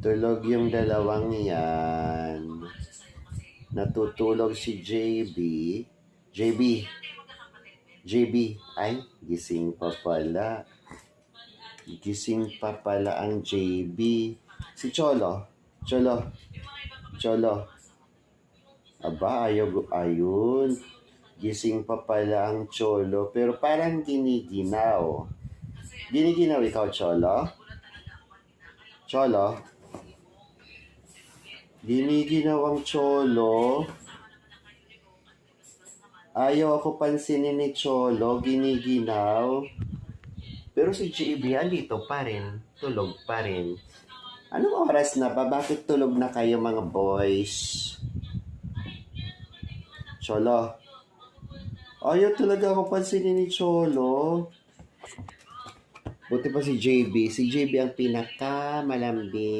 Tulog yung dalawang yan. Natutulog si JB. JB. JB. Ay, gising pa pala. Gising pa pala ang JB. Si Cholo. Cholo. Cholo. Aba, ayun. Gising pa pala ang Cholo. Pero parang giniginaw. Giniginaw ikaw, Cholo? Cholo? Giniginaw ang Cholo. Ayaw ako pansinin ni Cholo. Giniginaw. Pero si JB andito pa rin. Tulog pa rin. Anong oras na ba? Bakit tulog na kayo mga boys? Cholo. Ayaw talaga ako pansinin ni Cholo. Buti pa si JB. Si JB ang pinakamalambing.